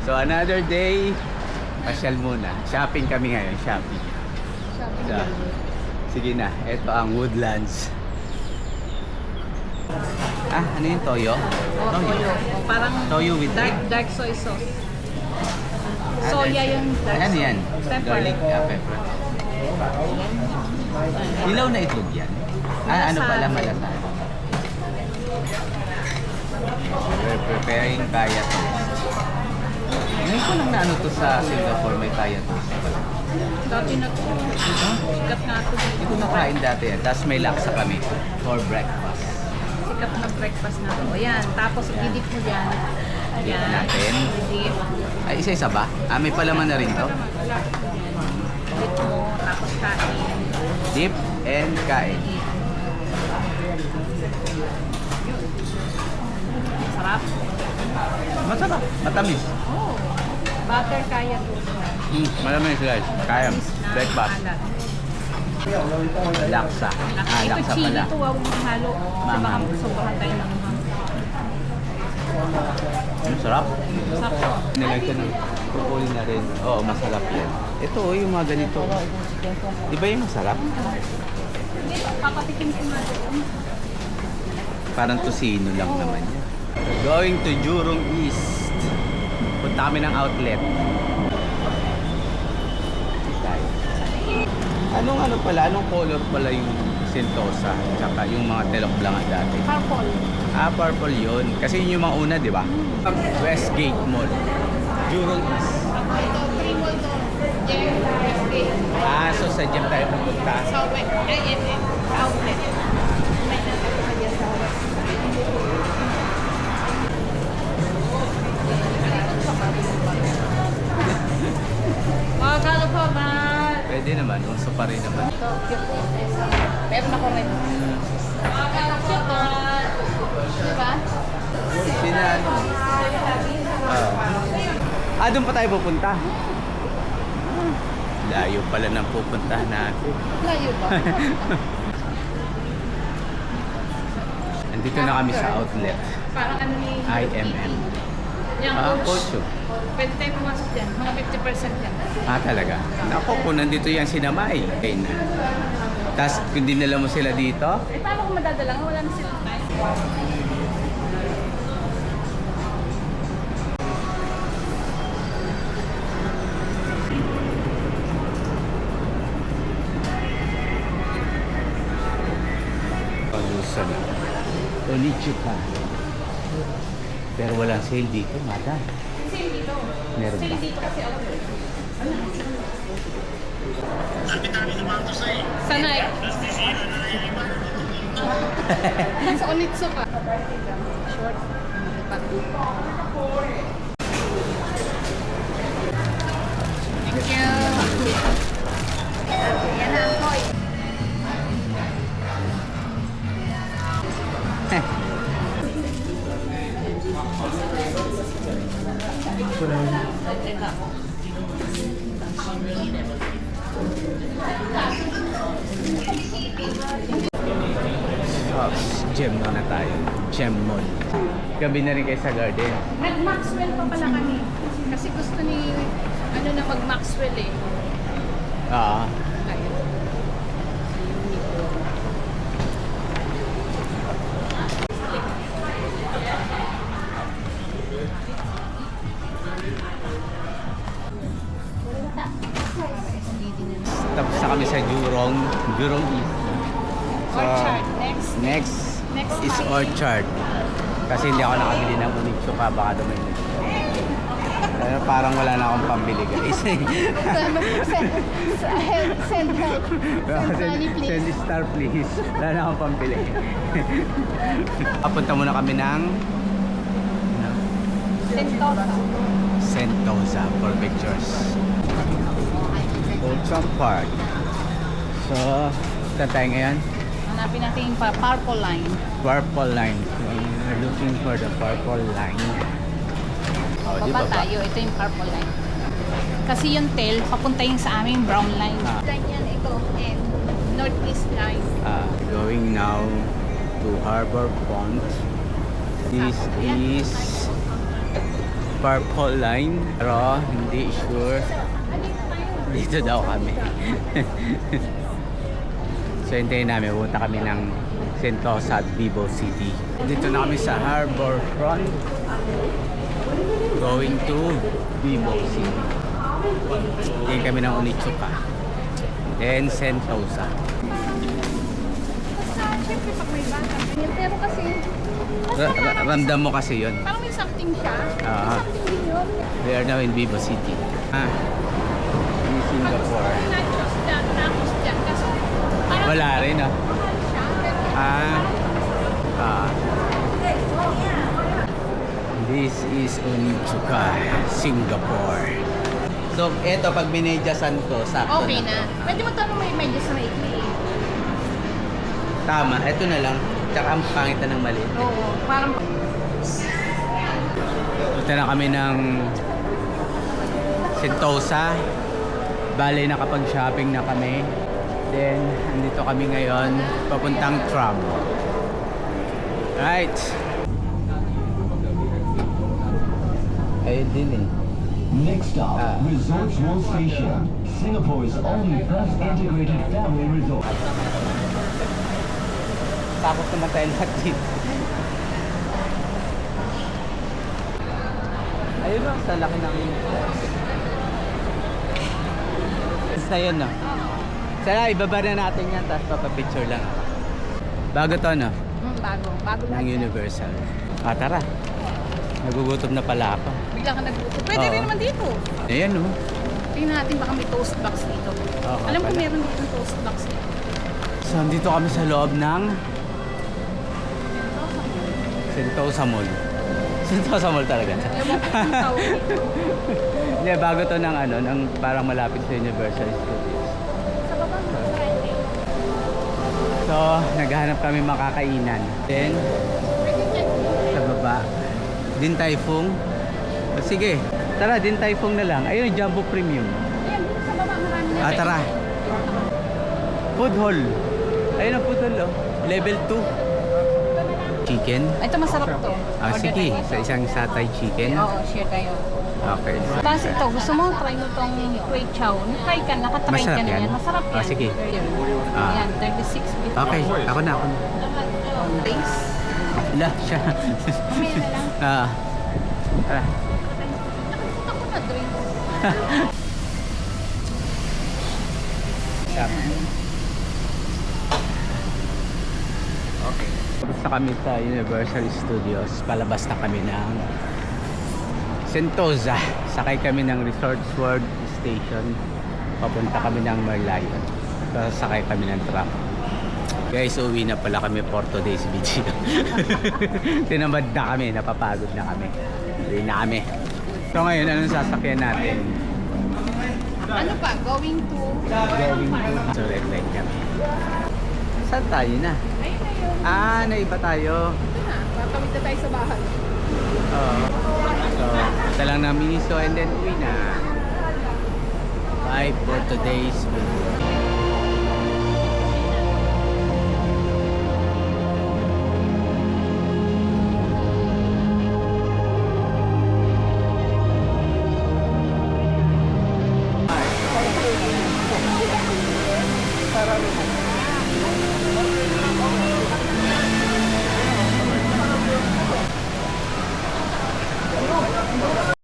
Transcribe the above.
So another day, pasyal muna. Shopping kami ngayon, shopping. So, sige na, ito ang Woodlands. Ano yung toyo? Toyo. Parang Toyo with dark soy sauce. Soya yung dark Ano soy. yan? Pepper. Garlic, pepper. Ilaw na itlog yan. Ano pala malasan? We're preparing kaya toast. Ngayon ko lang na ano to sa Singapore, may kaya toast. Dati na to. Sikat nga to. Hindi ko nakain dati yan. Tapos may laksa kami for breakfast. Sikat na breakfast na to. Ayan. Tapos didip mo dyan. Dip natin. Dip. Ay, isa-isa ba? May palaman na rin to? Dip mo. Tapos kain. Dip and kain. Sarap. Masarap. Matamis. Oh. Butter kaya to. Malamig guys. Kaya. Breakfast. Alat. Laksa. Ito Laksa chili pala. to. Huwag mong halo. Kasi baka Manghang. sobrahan tayo ng Sarap. sakto. Nilagay ko ng pupuli na rin. Oo, masarap yan. Ito, yung mga ganito. Di ba yung masarap? Hindi, papatikin ko nga doon. Parang tosino lang naman yan. Going to Jurong East. Punta kami ng outlet. Anong pala? Anong color pala yung Sentosa? Tsaka yung mga Telok Blanga dati? Purple. Purple yun. Kasi yun yung mga una, di ba? Westgate Mall. Jurong East. Ito, 3 mall doon. Gem, Westgate. So sa gym tayo pupunta. Southwest. Outlet. May nakakagya sa Magkano pa ba? Pwede naman. Uso pa rin naman. Ito, cute. Meron ako rin. Magkano pa ba? Diba? Sinano? Doon pa tayo pupunta. Layo pala ng pupuntahan natin. Layo ba? Andito na kami sa outlet. Parang ano ni IMM. Yung Pocho. pwede tayo pumasok dyan. Mga 50% yan. Talaga. Naku, kung nandito yan sinamay. Okay na. Tapos kung dinala mo sila dito, Paano kung madadala nga? Wala na silang time. palusan. Onichuka. Pero walang sale dito, madam. Sale dito. Meron Sale ba? dito kasi ako. Sanay. Nasa Onitsuka. Short. Thank you. Yan na ang toy. Gem na tayo. Gem Mall. Gabi na rin kayo sa garden. Nag-Maxwell pa pala kami. Kasi gusto ni, ano na mag-Maxwell eh. Ah. Ayun. Tapos na kami sa Jurong East. Orchard. Next Is time. Orchard. Kasi hindi ako nakabili ng Onitsuka, baka naman yun. Parang wala na akong pambili guys. Send money, please. Send star please. Wala na akong pambili. Papunta muna kami ng Sentosa for pictures. Ocean Park. So, saan tayo ngayon? Hanapin natin yung purple line. Purple line. We're looking for the purple line. Oh, di ba Baba tayo. Ito yung purple line. Kasi yung tail, papunta yung sa aming brown line. Line yan, ito. And northeast line. Going now to Harbor Pond. This is Purple Line. Pero hindi sure. Dito daw kami. So hintayin namin. Pupunta kami ng Sentosa at Vivo City. Dito na kami sa Harbor Front. Going to Vivo City. Hintayin kami ng Onitsuka. Then Sentosa. Siyempre pag may bata, ganyan. Pero kasi, Ramdam mo kasi yun. parang may something siya. Ah. Something din yun. We are now in Vivo City. In Singapore. Nachos dyan, nachos dyan. Kasi, parang Wala rin ah. mahal siya. Pero, This is Onitsuka, Singapore. So, eto pag binedyasan to, sakto okay na. na. Pwede mo tanong may medyo sa maikli. Tama, eto na lang. Tsaka ang pangit na ng maliit. Oo, parang Punta na kami ng Sentosa. Bale, nakapag-shopping na kami. Then, andito kami ngayon, papuntang tram. Right. Ayun din eh. Next stop, Resorts World Station, Singapore's only bus integrated family resort. Tapos namatay lahat dito. Ayun o, sa laki ng basta yun no. Sana ibaba na natin yan, tapos papapicture lang. Bago to no, bago. Bago ng lang. Universal. Tara. Nagugutom na pala ako. Bigla ka nagbuto. Pwede Oo. rin naman dito. Ayan no. Tingnan natin baka may toast box dito. Oo, Alam ko pala. meron dito toast box dito. So, andito kami sa loob ng Sentosa Mall. Sentosa Mall talaga. Ewan ko kung tawag dito. Hindi, bago to ng ano, ng parang malapit sa Universal Studios. Sa baba mo, friendly. So, naghahanap kami makakainan. Then, Pwede dyan. sa baba, Din Tai Fung. O, sige, tara, Din Tai Fung na lang. Ayun, Jumbo Premium. Ayan, dito sa baba marami na. Tara. Food Hall. Ayun ang Food Hall, oh. Level 2. Chicken. Ito masarap to. Order Sige, tayo. sa isang satay chicken. Oo, share tayo. Okay. Tapos ito, gusto mo try mo tong Kuay Chow. Try ka, nakatry Masarap ka na yan? yan. Masarap yan. Sige. Ah. Ayan, 36.50. Okay, ako na. Taste. Wala, siya. Mamaya na lang. Tara. Nakalimutan ko na drinks. Okay. Tapos na kami sa Universal Studios. Palabas na kami ng Sentosa. Sakay kami ng Resorts World Station. Papunta kami ng Merlion. Tapos sakay kami ng tram. Guys, uwi na pala kami for today's video. Tinamad na kami, napapagod na kami. Uwi na kami. So ngayon, anong sasakyan natin? Ano pa? Going to? Going to red light kami. Saan tayo na? Ayun na yun. Naiba tayo. Ito na. Papamit na tayo sa bahay. Oo. So, ito lang na Miniso and then uwi na. Bye for today's video.